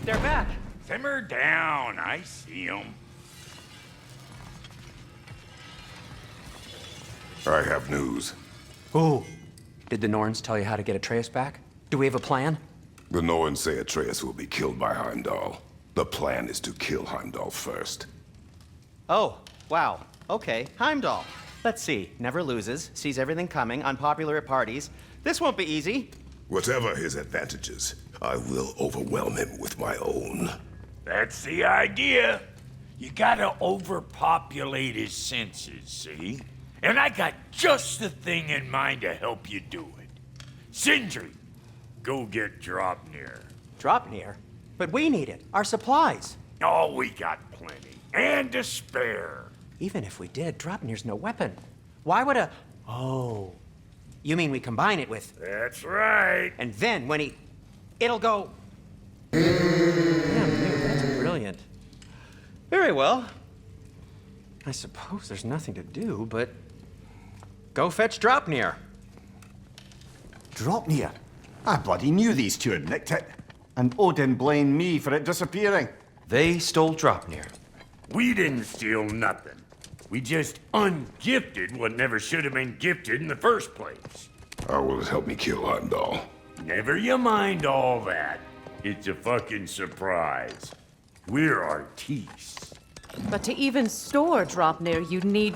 They're back. Simmer down. I see them. I have news. Ooh. Did the Norns tell you how to get Atreus back? Do we have a plan? The Norns say Atreus will be killed by Heimdall. The plan is to kill Heimdall first. Oh, wow. Okay, Heimdall. Let's see. Never loses, sees everything coming, unpopular at parties. This won't be easy. Whatever his advantages, I will overwhelm him with my own. That's the idea. You gotta overpopulate his senses, see? And I got just the thing in mind to help you do it. Sindri, go get Draupnir. Draupnir? But we need it. Our supplies. Oh, we got plenty. And to spare. Even if we did, Draupnir's no weapon. Why would a... Oh. You mean we combine it with... That's right. And then when he... It'll go... Damn, dude, that's brilliant. Very well. I suppose there's nothing to do, but... Go fetch Draupnir. Draupnir? I bloody knew these two had nicked it. And Odin blamed me for it disappearing. They stole Draupnir. We didn't steal nothing. We just ungifted what never should have been gifted in the first place. How will it help me kill Heimdall? Never you mind all that. It's a fucking surprise. We're artistes. But to even store Draupnir, you'd need...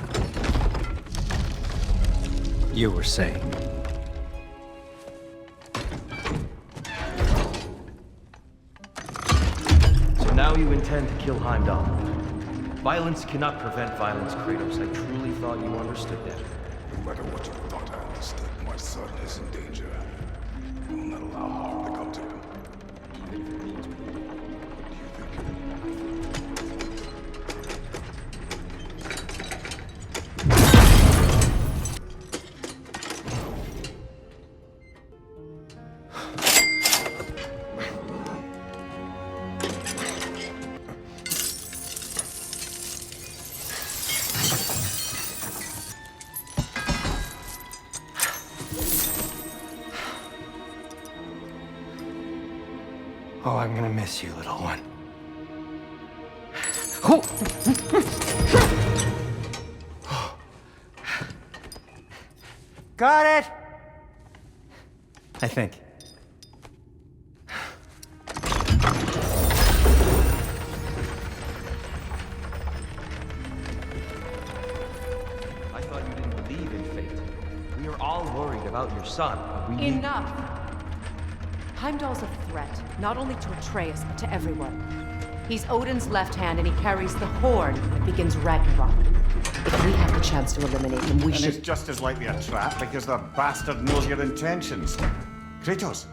You were saying... So now you intend to kill Heimdall. Violence cannot prevent violence, Kratos. I truly thought you understood that. No matter what you thought I understood, my son is in danger. I will not allow harm to come to him. What do you think? Oh, I'm gonna miss you, little one. Got it! I think. I thought you didn't believe in fate. We are all worried about your son. We need... Enough! Heimdall's a threat, not only to Atreus, but to everyone. He's Odin's left hand, and he carries the horn that begins Ragnarok. If we have the chance to eliminate him, we And should... it's just as likely a trap because the bastard knows your intentions. Kratos,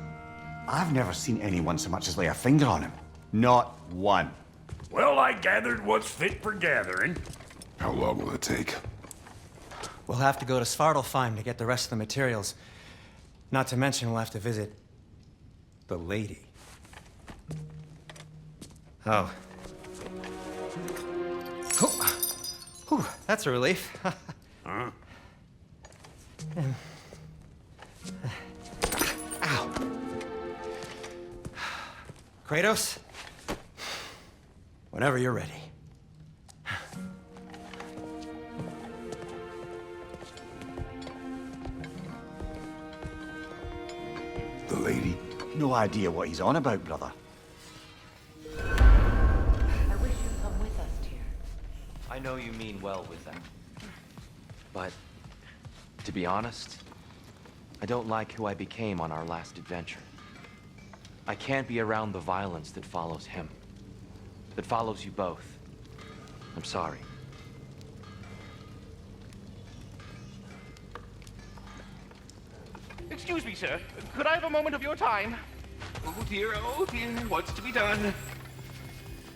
I've never seen anyone so much as lay a finger on him. Not one. Well, I gathered what's fit for gathering. How long will it take? We'll have to go to Svartalfheim to get the rest of the materials. Not to mention we'll have to visit... the lady. Oh. Whew, that's a relief. Huh? Ow. Kratos? Whenever you're ready. The lady? No idea what he's on about, brother. I wish you'd come with us, dear. I know you mean well with them. But, to be honest, I don't like who I became on our last adventure. I can't be around the violence that follows him. That follows you both. I'm sorry. Excuse me, sir. Could I have a moment of your time? Oh dear, what's to be done?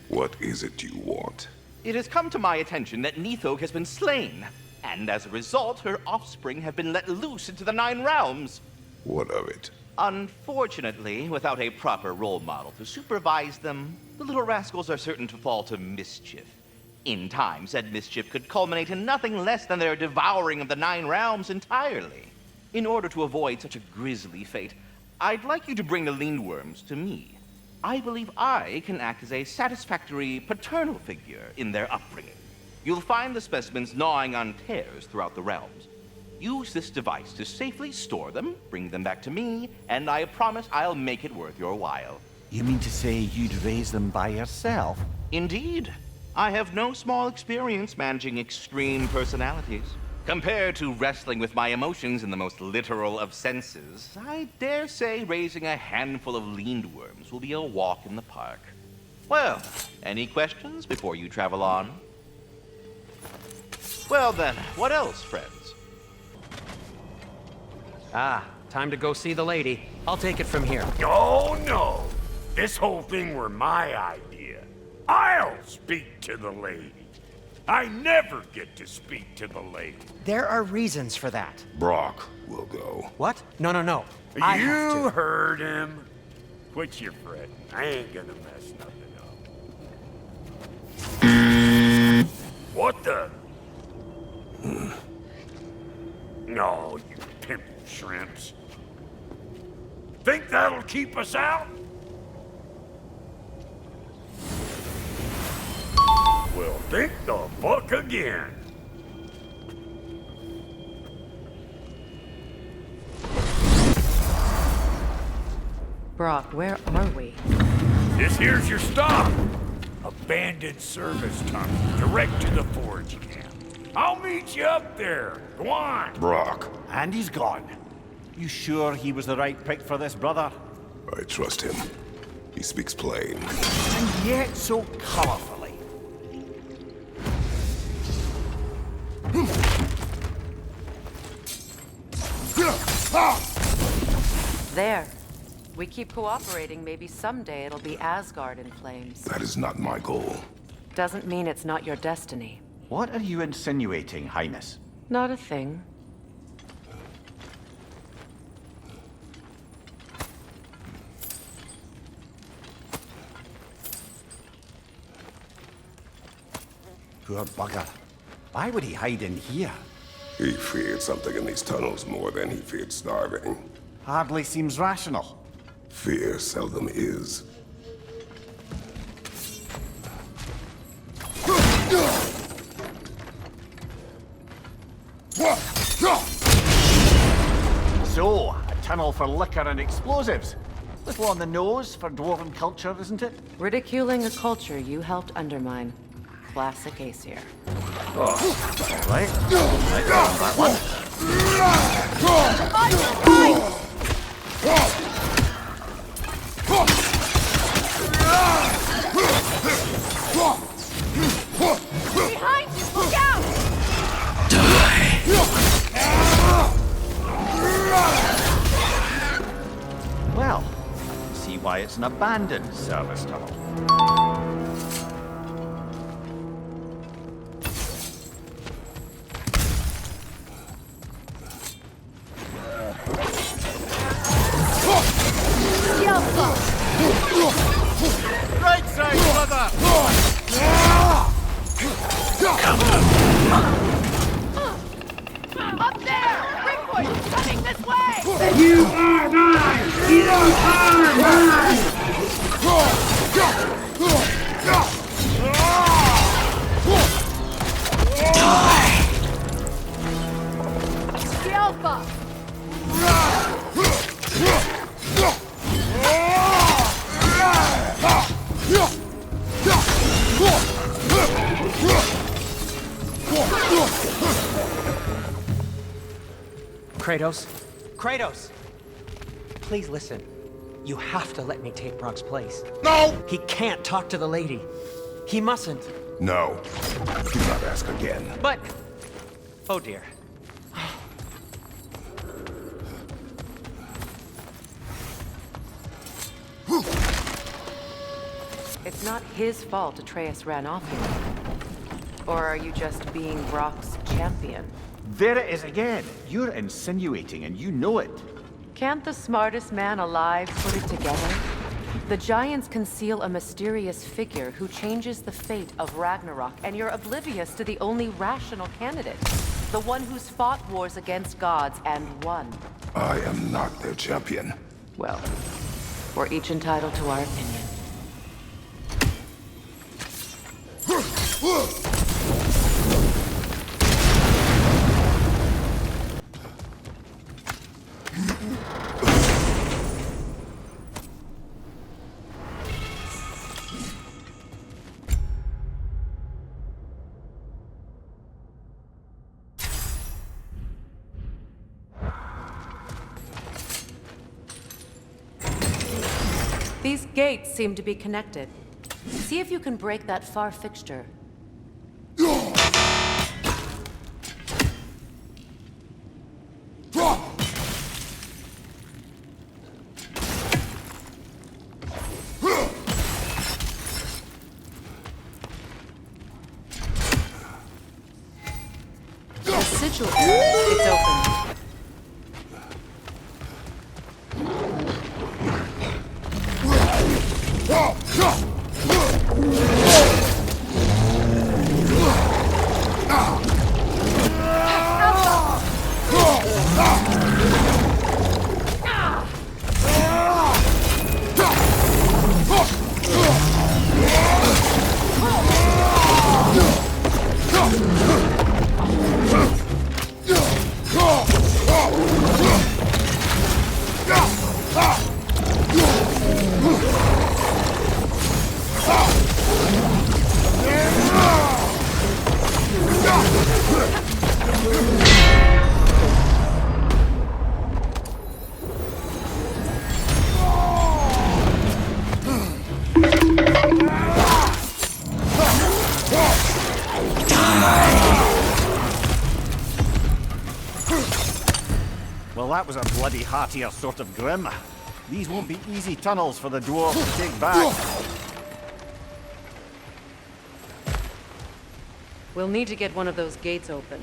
What is it you want? It has come to my attention that Nithog has been slain, and as a result, her offspring have been let loose into the Nine Realms. What of it? Unfortunately, without a proper role model to supervise them, the little rascals are certain to fall to mischief. In time, said mischief could culminate in nothing less than their devouring of the Nine Realms entirely. In order to avoid such a grisly fate, I'd like you to bring the Lindworms to me. I believe I can act as a satisfactory paternal figure in their upbringing. You'll find the specimens gnawing on tears throughout the realms. Use this device to safely store them, bring them back to me, and I promise I'll make it worth your while. You mean to say you'd raise them by yourself? Indeed. I have no small experience managing extreme personalities. Compared to wrestling with my emotions in the most literal of senses, I dare say raising a handful of leaned worms will be a walk in the park. Well, any questions before you travel on? Well then, what else, friends? Ah, time to go see the lady. I'll take it from here. Oh, no. This whole thing were my idea. I'll speak to the lady. I never get to speak to the lady. There are reasons for that. Brock will go. What? No, no, no. I have You to. heard him. Quit your fretting. I ain't gonna mess nothing up. What the? No, you pimple shrimps. Think that'll keep us out? Well, think the fuck again. Brock, where are we? This here's your stop. Abandoned service tunnel, direct to the forge camp. I'll meet you up there. Go on. Brock, And he's gone. You sure he was the right pick for this, brother? I trust him. He speaks plain. And yet so colorfully. There. We keep cooperating, maybe someday it'll be Asgard in flames. That is not my goal. Doesn't mean it's not your destiny. What are you insinuating, Highness? Not a thing. Poor bugger. Why would he hide in here? He feared something in these tunnels more than he feared starving. Hardly seems rational. Fear seldom is. So, a tunnel for liquor and explosives. Little on the nose for dwarven culture, isn't it? Ridiculing a culture you helped undermine. Classic Aesir. Right. That one. Behind you! Look out! Well, I can see why it's an abandoned service tunnel. Right side, brother! Up there! Ringwood! Coming this way! You are mine! You are mine! The Alpha! Kratos? Kratos! Please listen. You have to let me take Brock's place. No! He can't talk to the lady. He mustn't. No. Do not ask again. But... Oh dear. It's not his fault Atreus ran off here. Or are you just being Brock's champion? There it is again. You're insinuating and you know it. Can't the smartest man alive put it together? The Giants conceal a mysterious figure who changes the fate of Ragnarok, and you're oblivious to the only rational candidate. The one who's fought wars against gods and won. I am not their champion. Well, we're each entitled to our opinion. These gates seem to be connected. See if you can break that far fixture. The sigil. It's open. Well, that was a bloody heartier sort of grim. These won't be easy tunnels for the dwarves to take back. We'll need to get one of those gates open.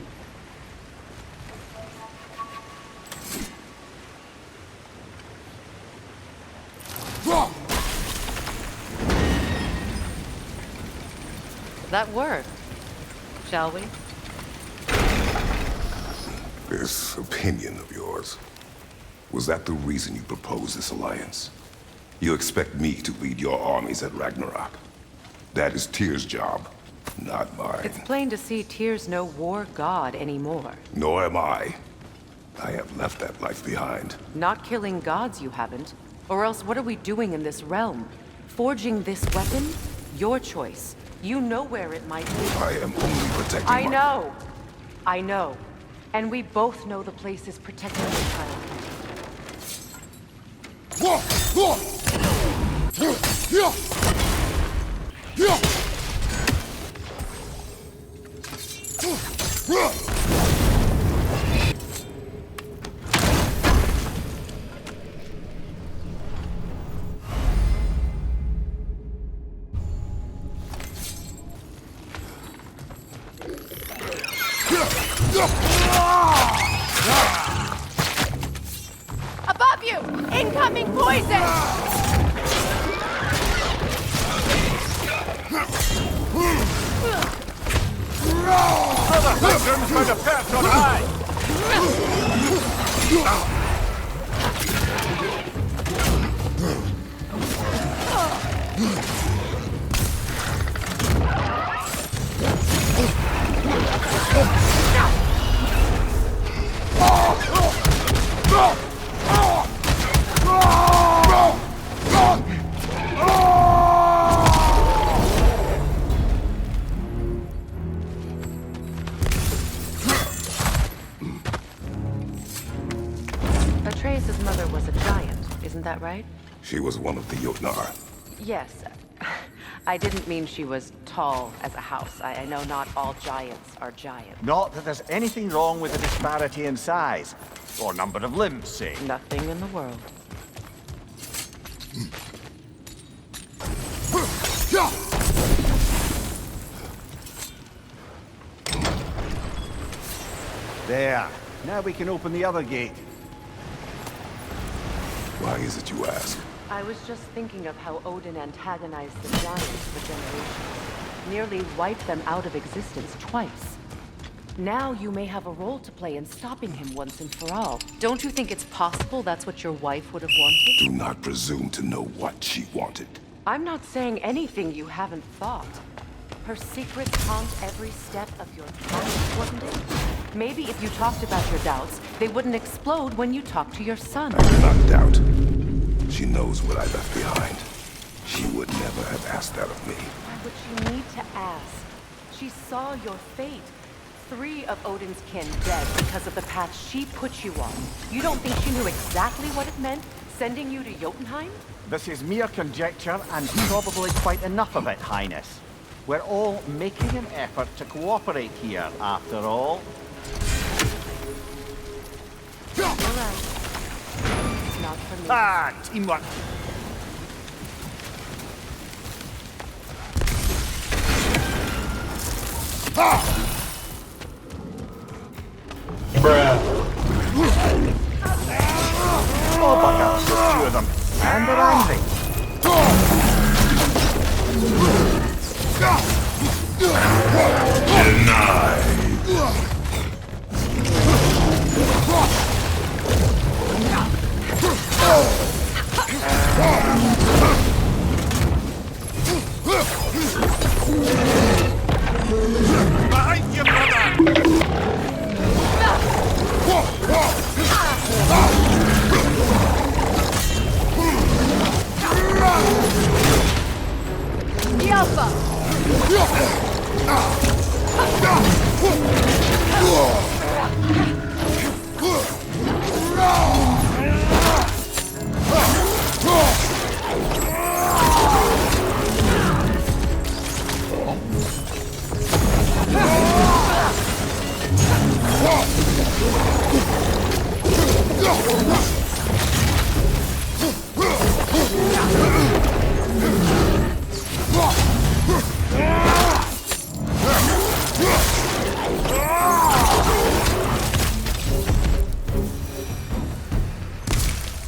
That worked. Shall we? This opinion of yours, was that the reason you proposed this alliance? You expect me to lead your armies at Ragnarok? That is Tyr's job, not mine. It's plain to see Tyr's no war god anymore. Nor am I. I have left that life behind. Not killing gods, you haven't. Or else what are we doing in this realm? Forging this weapon? Your choice. You know where it might be. I am only protecting I know. I know. And we both know the place is protecting the child. Above you! Incoming poison! Brother Pilgrim's going to perch on high! Atreus' mother was a giant, isn't that right? She was one of the Jotnar. Yes. I didn't mean she was tall as a house. I know not all giants are giants. Not that there's anything wrong with the disparity in size, or number of limbs, say. Nothing in the world. There. Now we can open the other gate. Why is it you ask? I was just thinking of how Odin antagonized the giants for generations. Nearly wiped them out of existence twice. Now you may have a role to play in stopping him once and for all. Don't you think it's possible that's what your wife would have wanted? Do not presume to know what she wanted. I'm not saying anything you haven't thought. Her secrets haunt every step of your path, wasn't it? Maybe if you talked about your doubts, they wouldn't explode when you talk to your son. I do not doubt. She knows what I left behind. She would never have asked that of me. Why would she need to ask? She saw your fate. 3 of Odin's kin dead because of the path she put you on. You don't think she knew exactly what it meant, sending you to Jotunheim? This is mere conjecture, and probably quite enough of it, Highness. We're all making an effort to cooperate here, after all. All right. It's not for me. Ah, teamwork. Oh, bugger. There's 2 of them. And they're angry. Behind you, brother!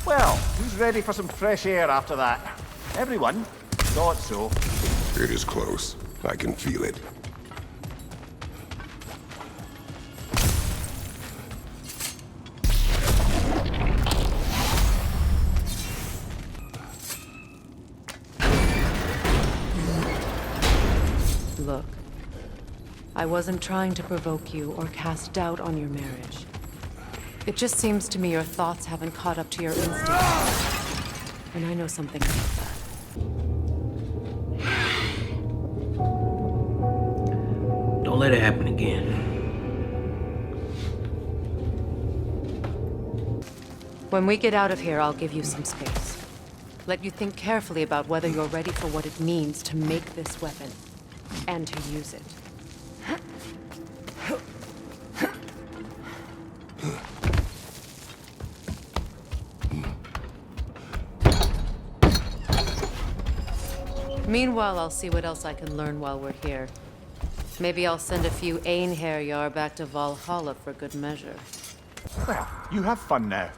Well, who's ready for some fresh air after that? Everyone? Thought so. It is close. I can feel it. Look, I wasn't trying to provoke you or cast doubt on your marriage. It just seems to me your thoughts haven't caught up to your instincts. And I know something about that. Don't let it happen again. When we get out of here, I'll give you some space. Let you think carefully about whether you're ready for what it means to make this weapon. And to use it. Meanwhile, I'll see what else I can learn while we're here. Maybe I'll send a few Einherjar back to Valhalla for good measure. Well, you have fun now.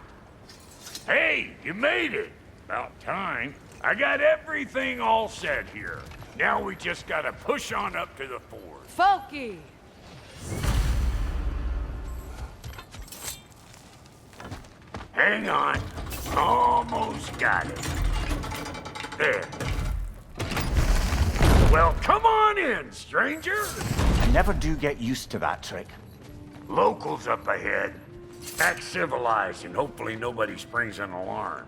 Hey, you made it! About time. I got everything all set here. Now we just gotta push on up to the ford. Folky! Hang on. Almost got it. There. Well, come on in, stranger. I never do get used to that trick. Locals up ahead. Act civilized and hopefully nobody springs an alarm.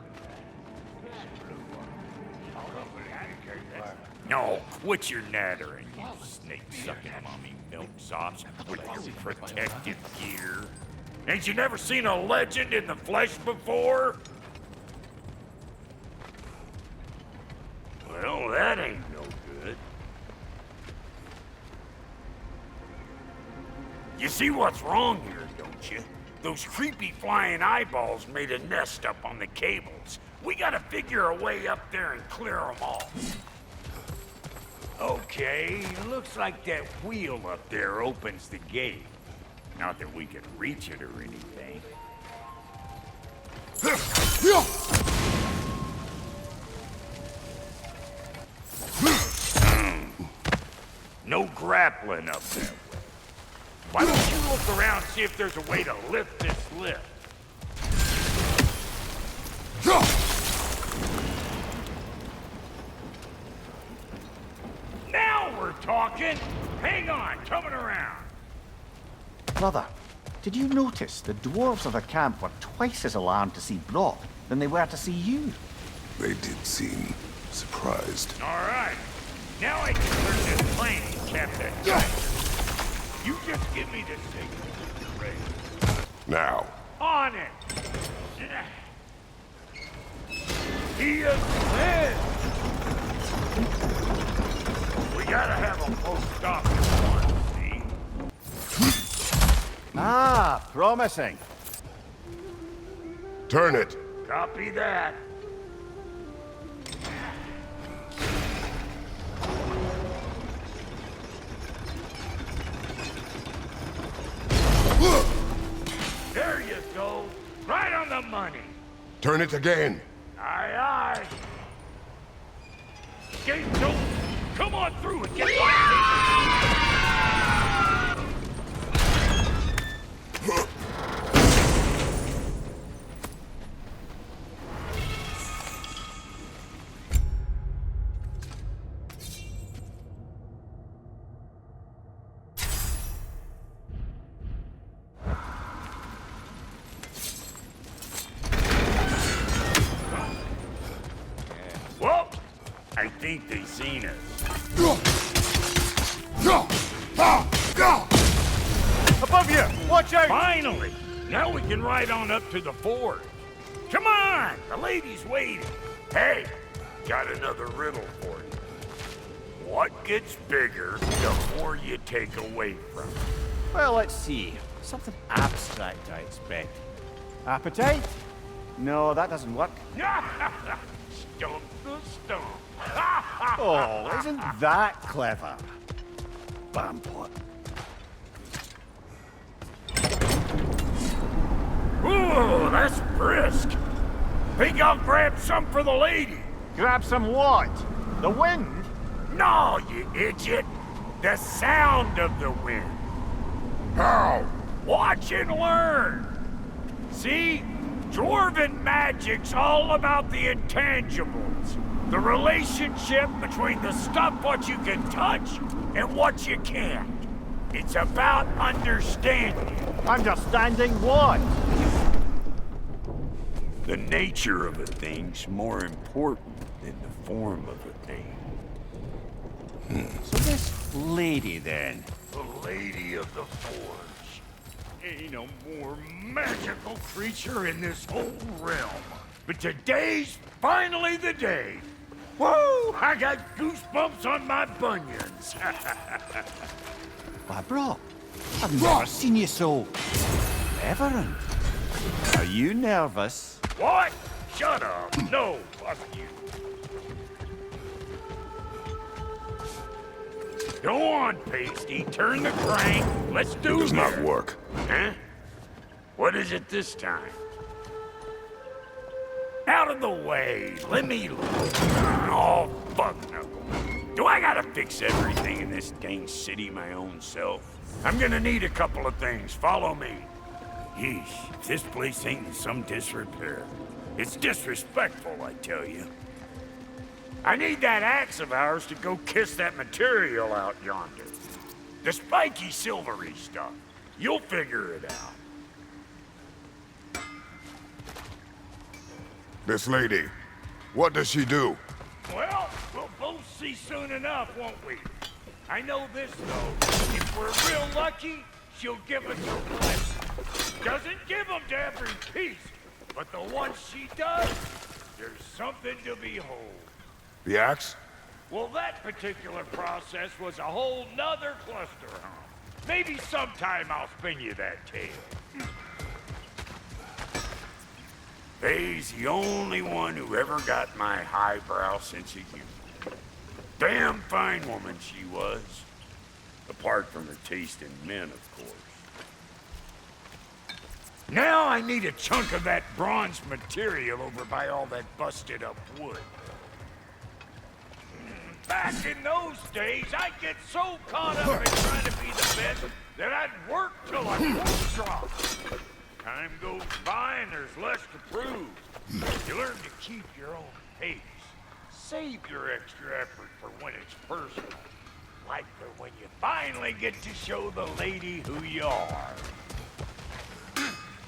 No, quit your nattering, you snake-sucking mommy milksops with your protective gear. Ain't you never seen a legend in the flesh before? Well, that ain't no good. You see what's wrong here, don't you? Those creepy flying eyeballs made a nest up on the cables. We gotta figure a way up there and clear them all. Okay, looks like that wheel up there opens the gate. Not that we can reach it or anything. No grappling up that way. Why don't you look around and see if there's a way to lift this lift? Now we're talking! talking. Hang on, coming around. Brother, did you notice the dwarves of the camp were twice as alarmed to see Brock than they were to see you? They did seem surprised. All right. Now I can learn this plane, Captain. You just give me the signal. You're ready. Now, On it! He is dead! We gotta have a full stop this one, see? Ah, promising. turn it. Copy that. There you go. Right on the money. Turn it again. Aye, aye. Gate's open. Come on through and get my Well, I think they seen us. Above you! Watch out! Finally! Now we can ride on up to the forge. Come on! The lady's waiting. Hey, got another riddle for you. What gets bigger the more you take away from it? Well, let's see. Something abstract, I expect. Appetite? No, that doesn't work. Stump the stump. Oh, isn't that clever? Bampot. Ooh, that's brisk. Think I'll grab some for the lady. Grab some what? The wind? No, you idiot. The sound of the wind. How? Watch and learn. See? Dwarven magic's all about the intangibles. The relationship between the stuff what you can touch and what you can't. It's about understanding. Understanding what? The nature of a thing's more important than the form of a thing. So this lady, then. The Lady of the Forge. Ain't no more magical creature in this whole realm. But today's finally the day. Woo! I got goosebumps on my bunions. Why, bro, I've never seen you so reverent. Are you nervous? What? Shut up. No, fuck you. Go on, Pasty. Turn the crank. Let's do It does not this. work. Huh? What is it this time? Out of the way. Let me look. Oh, fuck no. Do I gotta fix everything in this dang city my own self? I'm gonna need a couple of things. Follow me. Yeesh, if this place ain't in some disrepair. It's disrespectful, I tell you. I need that axe of ours to go kiss that material out yonder. The spiky silvery stuff. You'll figure it out. This lady, what does she do? Well, we'll both see soon enough, won't we? I know this, though. If we're real lucky, she'll give us a blessing. Doesn't give them to every piece, but the ones she does, there's something to behold. The axe? Well, that particular process was a whole nother cluster, huh? Maybe sometime I'll spin you that tale. Faye's the only one who ever got my highbrow sense of humor. Damn fine woman she was. Apart from her taste in men, of course. Now I need a chunk of that bronze material over by all that busted up wood. Back in those days, I'd get so caught up in trying to be the best that I'd work till I would drop. Time goes by and there's less to prove. You learn to keep your own pace. Save your extra effort for when it's personal. like her when you finally get to show the lady who you are.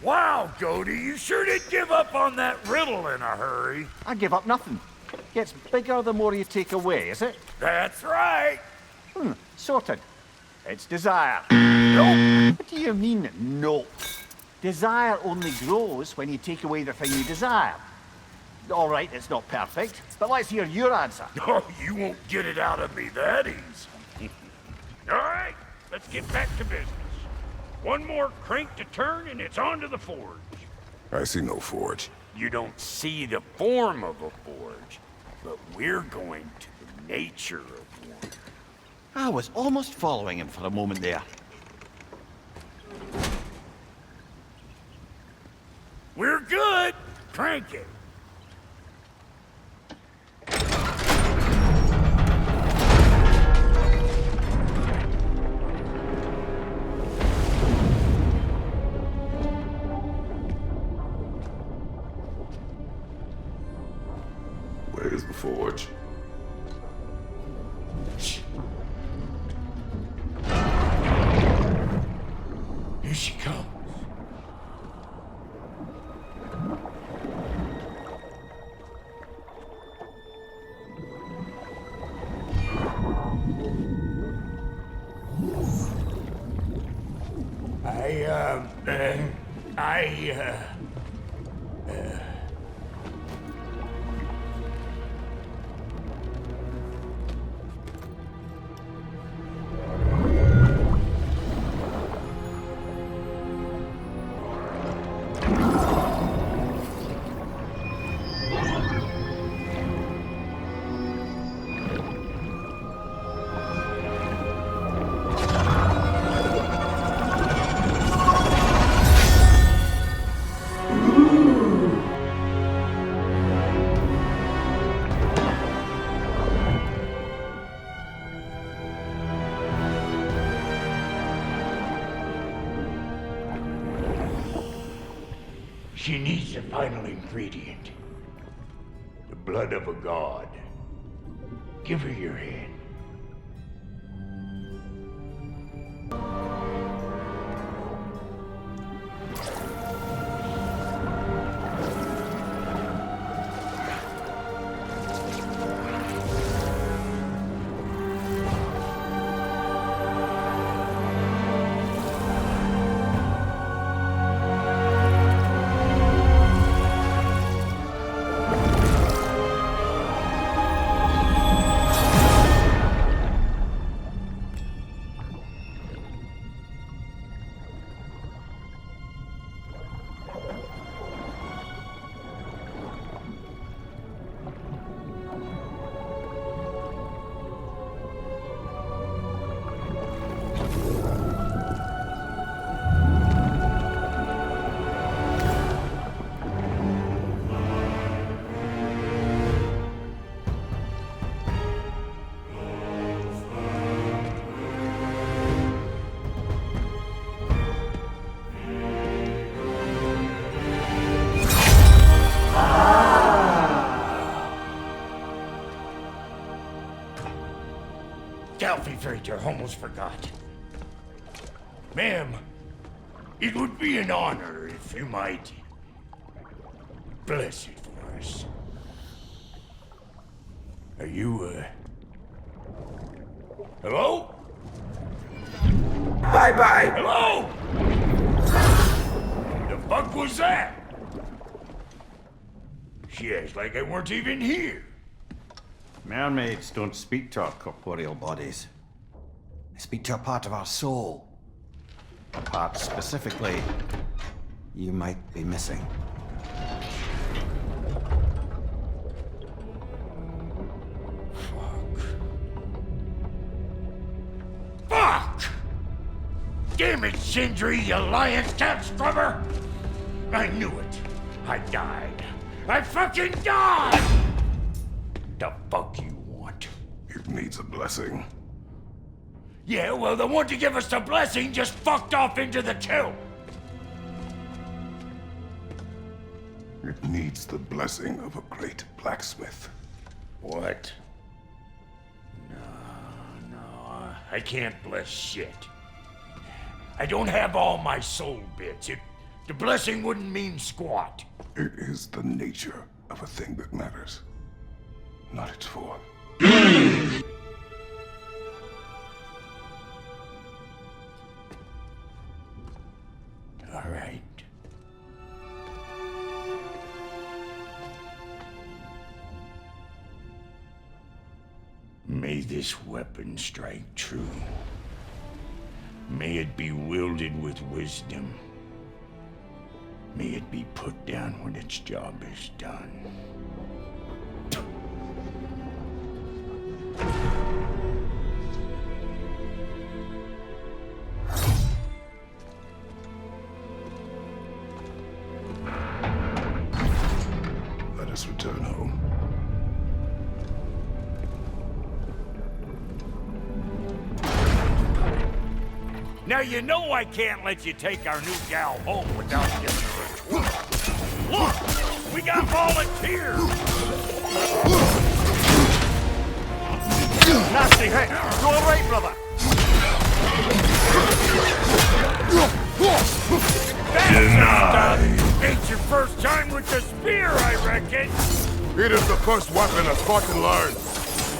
Wow, Cody, you sure did give up on that riddle in a hurry. I give up nothing. Gets bigger the more you take away, is it? That's right. Sorted. It's desire. Nope. What do you mean, nope? Desire only grows when you take away the thing you desire. All right, it's not perfect, but let's hear your answer. Oh, you won't get it out of me that easy. All right, let's get back to business. One more crank to turn and it's on to the forge. I see no forge. You don't see the form of a forge, but we're going to the nature of one. I was almost following him for a moment there. We're good. Crank it. Where's the forge? Here she comes. She needs the final ingredient. The blood of a god. Give her your hand. Freighter, almost forgot. Ma'am, it would be an honor if you might bless it for us. Are you, hello? Bye-bye! Hello? The fuck was that? She acts like I weren't even here. Mermaids don't speak to our corporeal bodies. They speak to a part of our soul. A part specifically you might be missing. Fuck! Damn it, Sindri, you lying cat scrubber! I knew it. I died. I fucking died! The fuck you want? It needs a blessing. Yeah, well, the one to give us the blessing just fucked off into the tomb. It needs the blessing of a great blacksmith. What? No. I can't bless shit. I don't have all my soul bits. The blessing wouldn't mean squat. It is the nature of a thing that matters, not its form. All right. May this weapon strike true. May it be wielded with wisdom. May it be put down when its job is done. Let us return home. Now you know I can't let you take our new gal home without giving her a twirl. Look, we got volunteers. Nasty hit. You all right, brother? Ain't your first time with the spear, I reckon. It is the first weapon a Spartan learns.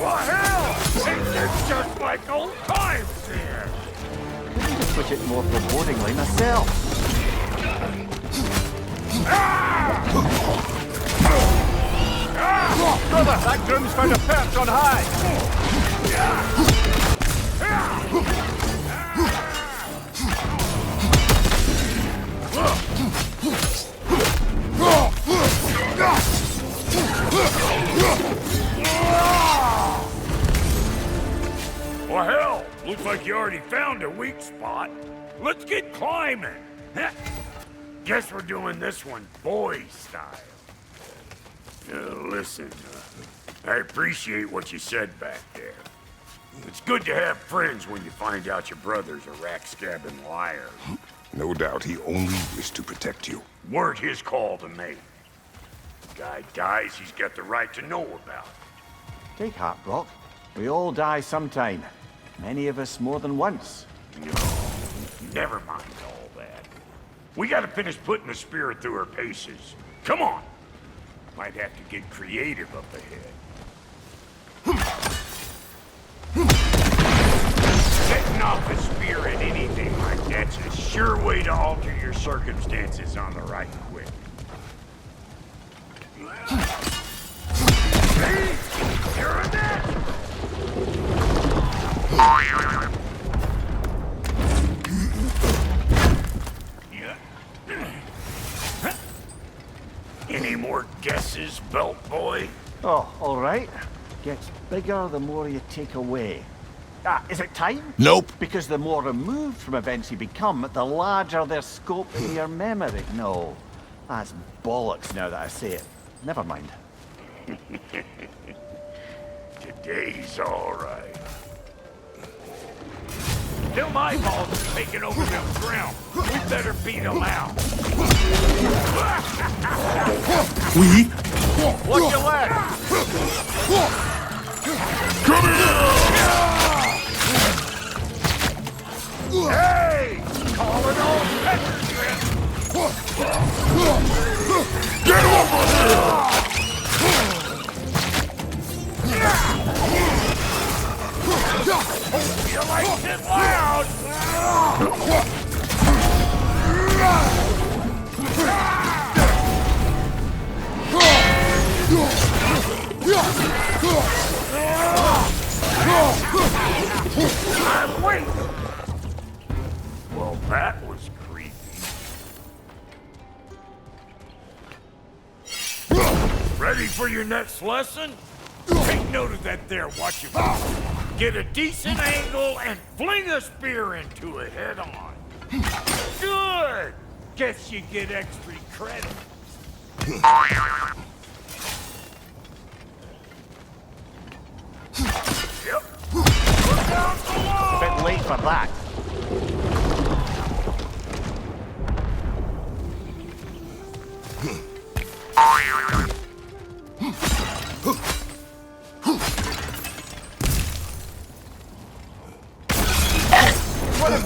Well, hell, it's just like old times here. Put it more forebodingly myself. Brother, that groom's found a perch on high. Well, hell, looks like you already found a weak spot. Let's get climbing. Guess we're doing this one boy style. Listen, I appreciate what you said back there. It's good to have friends when you find out your brother's a rack-scabbing liar. No doubt he only wished to protect you. Weren't his call to make. Guy dies, he's got the right to know about it. Take heart, Brock. We all die sometime. Many of us more than once. No, never mind all that. We gotta finish putting the spirit through her paces. Come on! Might have to get creative up ahead. Setting off a spear at anything like that's a sure way to alter your circumstances on the right quick. Hey! You're a net! Any more guesses, belt boy? Oh, all right. Gets bigger the more you take away. Is it time? Nope. Because the more removed from events you become, the larger their scope in your memory. No, that's bollocks now that I say it. Never mind. Today's all right. Them eyeballs are taking over them ground. We better beat them out. Watch your leg! Hey! Calling all Peppers! Get over here! You like it loud! Wait! Well, that was creepy. Ready for your next lesson? Take note of that there, watch your mouth. Get a decent angle and fling a spear into it head on. Good! Guess you get extra credit. Yep. Look down below! A bit late for that.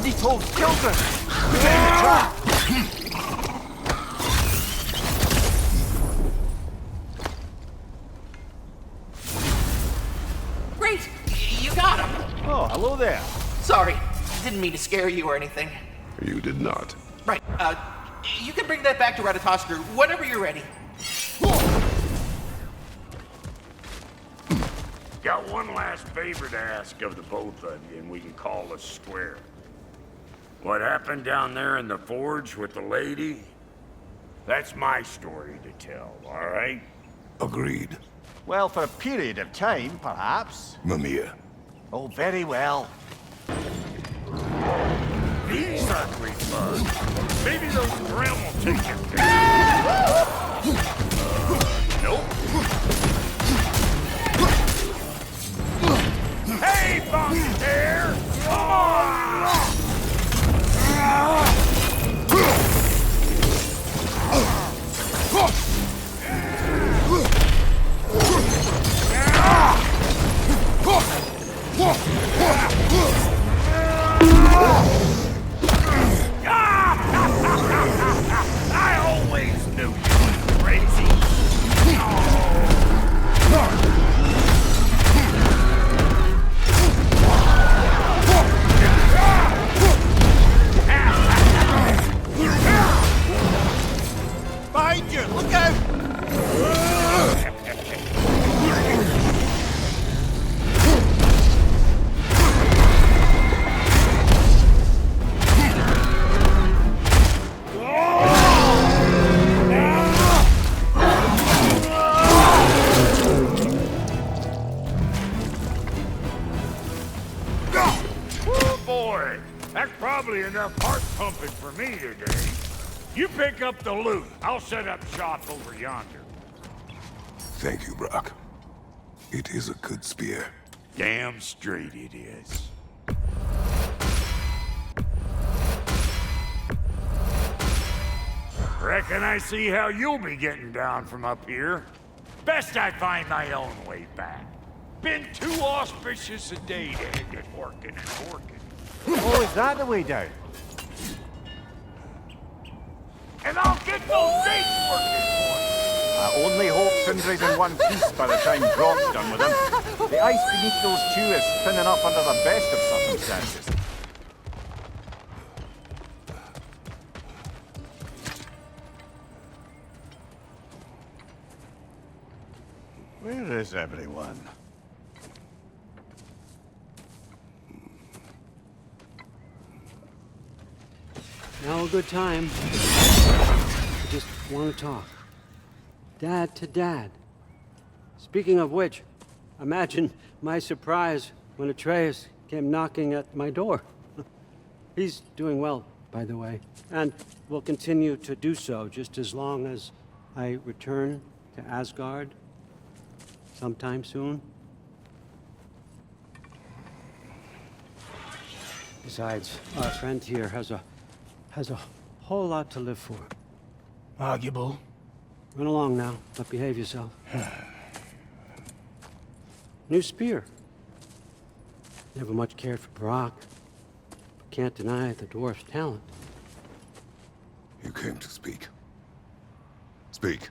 little children! Get in the trap! Great! You got him! Oh, hello there. Sorry, didn't mean to scare you or anything. You did not. Right, you can bring that back to Ratatoskr whenever you're ready. Got one last favor to ask of the both of you, and we can call us square. What happened down there in the forge with the lady? That's my story to tell, all right? Agreed. Well, for a period of time, perhaps. Mamiya. Oh, very well. These ugly bugs. Maybe those Grim will take it. Nope. Hey, Funky Bear! Come on! I always knew you were crazy. Behind you! Look out! Boy, that's probably enough heart pumping for me today. You pick up the loot. I'll set up shop over yonder. Thank you, Brock. It is a good spear. Damn straight it is. Reckon I see how you'll be getting down from up here. Best I find my own way back. Been too auspicious a day to end it working and working. Oh, is that the way down? And I'll get those dates working for you! I only hope Sindri's in one piece by the time Brock's done with him. The ice beneath those two is thin enough under the best of circumstances. Where is everyone? Now a good time. I just want to talk. Dad to Dad. Speaking of which, imagine my surprise when Atreus came knocking at my door. He's doing well, by the way, and will continue to do so just as long as I return to Asgard sometime soon. Besides, our friend here has a whole lot to live for. Arguable. Run along now, but behave yourself. New spear. Never much cared for Brock. But can't deny the dwarf's talent. You came to speak. Speak.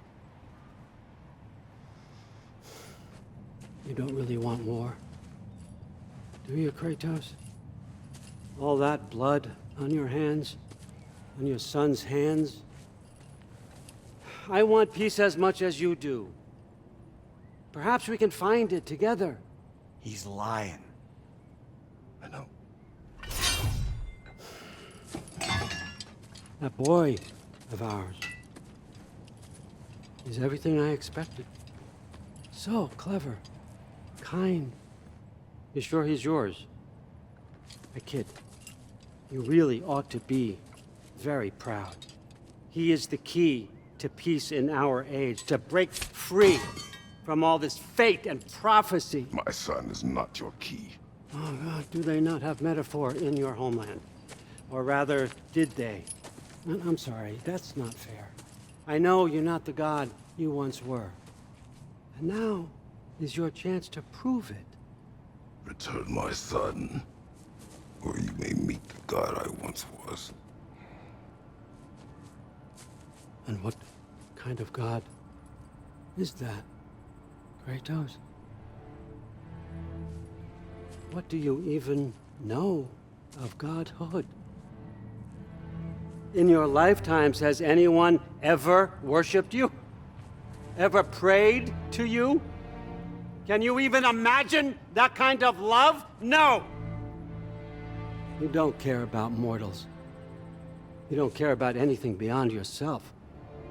You don't really want war, do you, Kratos? All that blood on your hands, on your son's hands. I want peace as much as you do. Perhaps we can find it together. He's lying. I know. That boy of ours is everything I expected. So clever, kind. You sure he's yours? I kid. You really ought to be very proud. He is the key to peace in our age, to break free from all this fate and prophecy. My son is not your key. Oh, God, do they not have metaphor in your homeland? Or rather, did they? I'm sorry, that's not fair. I know you're not the god you once were. And now is your chance to prove it. Return my son, or you may meet the god I once was. And what kind of god is that, Kratos? What do you even know of godhood? In your lifetimes, has anyone ever worshipped you? Ever prayed to you? Can you even imagine that kind of love? No! You don't care about mortals. You don't care about anything beyond yourself,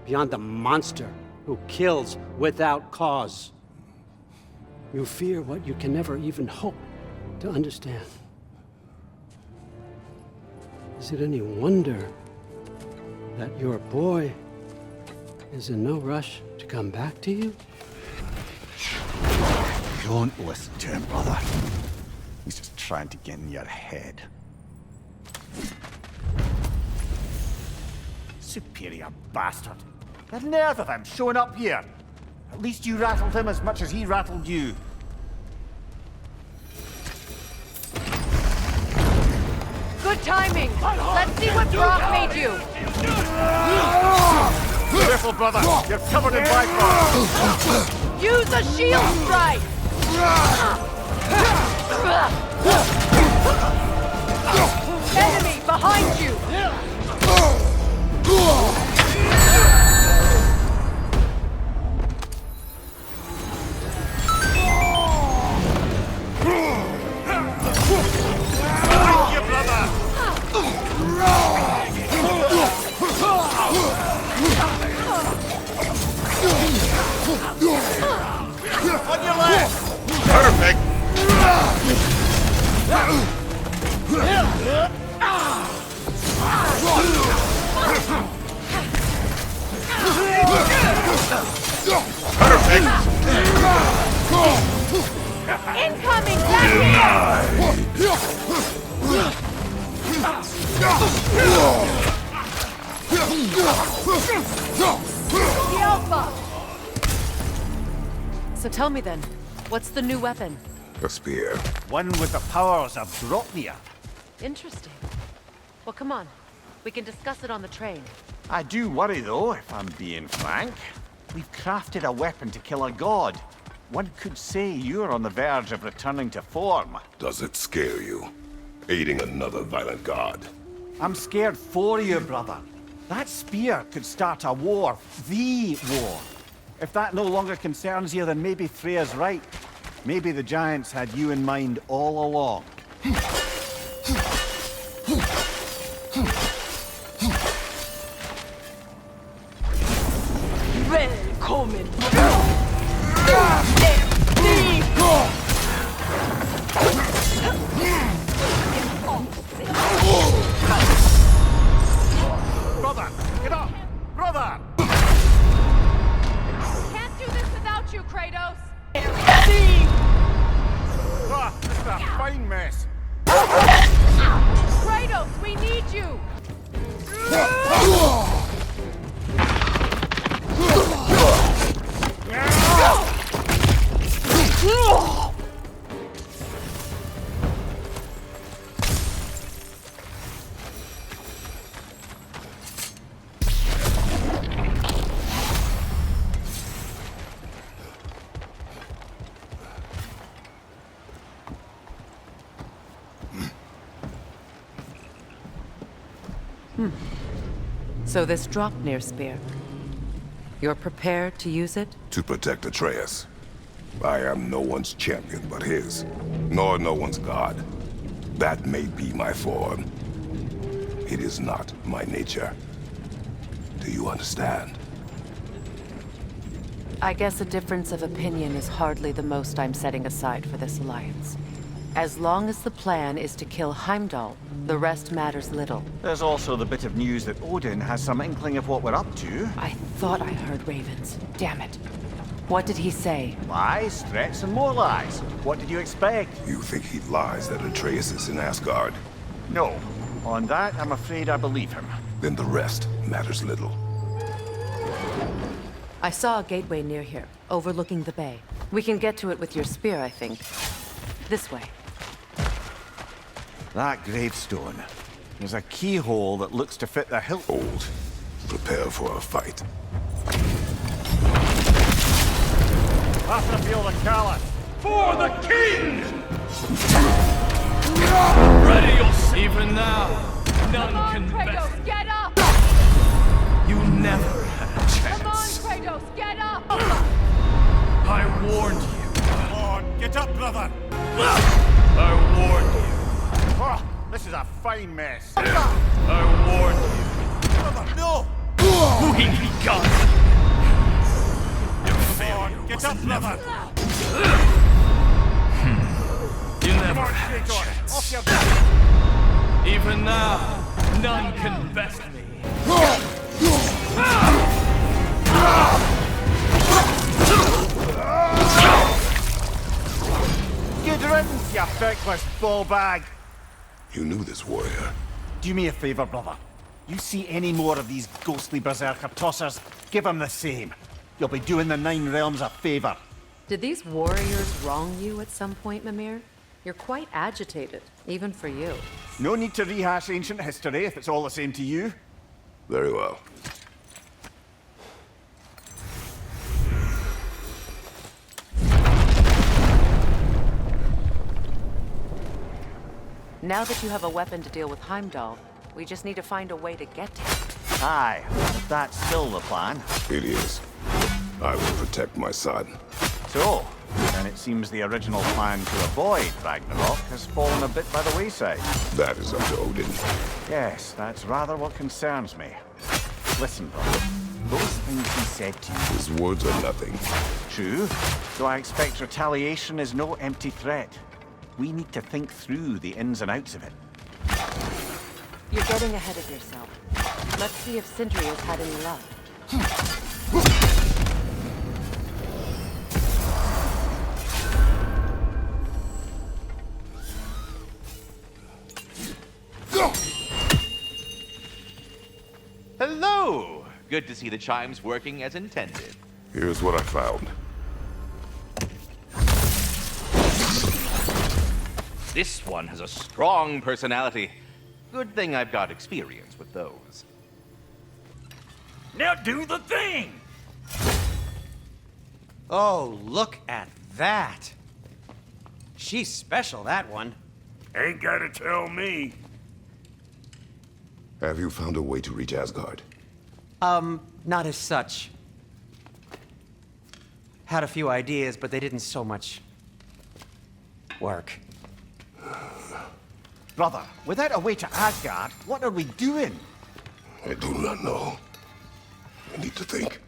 beyond the monster who kills without cause. You fear what you can never even hope to understand. Is it any wonder that your boy is in no rush to come back to you? Don't listen to him, brother. He's just trying to get in your head. Superior bastard. The nerve of him showing up here. At least you rattled him as much as he rattled you. Good timing! Let's see what Brock made you! Careful, brother. You're covered in bifrost. Use a shield strike! Enemy behind you! Thank you, brother. On your left! Perfect! Perfect! Incoming! Back here! The Alpha! So tell me then, what's the new weapon? A spear. One with the powers of Grotnia. Interesting. Well, come on. We can discuss it on the train. I do worry, though, if I'm being frank. We've crafted a weapon to kill a god. One could say you're on the verge of returning to form. Does it scare you? Aiding another violent god? I'm scared for you, brother. That spear could start a war. The war. If that no longer concerns you, then maybe Freya's right. Maybe the Giants had you in mind all along. Välkommen! Brother, get up! Brother! Can't do this without you, Kratos! Ah, this is a fine mess. Kratos, we need you! So this Draupnir spear, you're prepared to use it? To protect Atreus. I am no one's champion but his, nor no one's god. That may be my form. It is not my nature. Do you understand? I guess a difference of opinion is hardly the most I'm setting aside for this alliance. As long as the plan is to kill Heimdall, the rest matters little. There's also the bit of news that Odin has some inkling of what we're up to. I thought I heard ravens. Damn it. What did he say? Lies, threats, and more lies. What did you expect? You think he lies that Atreus is in Asgard? No. On that, I'm afraid I believe him. Then the rest matters little. I saw a gateway near here, overlooking the bay. We can get to it with your spear, I think. This way. That gravestone. There's a keyhole that looks to fit the hilt. Hold. Prepare for a fight. After feel the callous. For the king! Ready yourself. Even now, none can best. Kratos, get up! You never had a chance. Come on, Kratos, get up! I warned you. Come on, get up, brother! I warned you. Oh, this is a fine mess. I warned you. Brother, no! We got it. Your failure Get was up, brother! You never Come on, had a Kratos, chance. off your back! Even now, none can best me. Good riddance, you feckless ball bag! You knew this warrior. Do me a favor, brother. You see any more of these ghostly berserker tossers, give them the same. You'll be doing the Nine Realms a favor. Did these warriors wrong you at some point, Mimir? You're quite agitated, even for you. No need to rehash ancient history if it's all the same to you. Very well. Now that you have a weapon to deal with Heimdall, we just need to find a way to get to him. Aye, that's still the plan. It is. I will protect my son. So, then it seems the original plan to avoid Ragnarok has fallen a bit by the wayside. That is up to Odin. Yes, that's rather what concerns me. Listen, brother. Those things he said to you. His words are nothing. True, though I expect retaliation is no empty threat. We need to think through the ins and outs of it. You're getting ahead of yourself. Let's see if Sindri has had any luck. Hello! Good to see the chimes working as intended. Here's what I found. This one has a strong personality. Good thing I've got experience with those. Now do the thing! Oh, look at that. She's special, that one. Ain't gotta tell me. Have you found a way to reach Asgard? Not as such. Had a few ideas, but they didn't so much work. Brother, without a way to Asgard, what are we doing? I do not know. I need to think.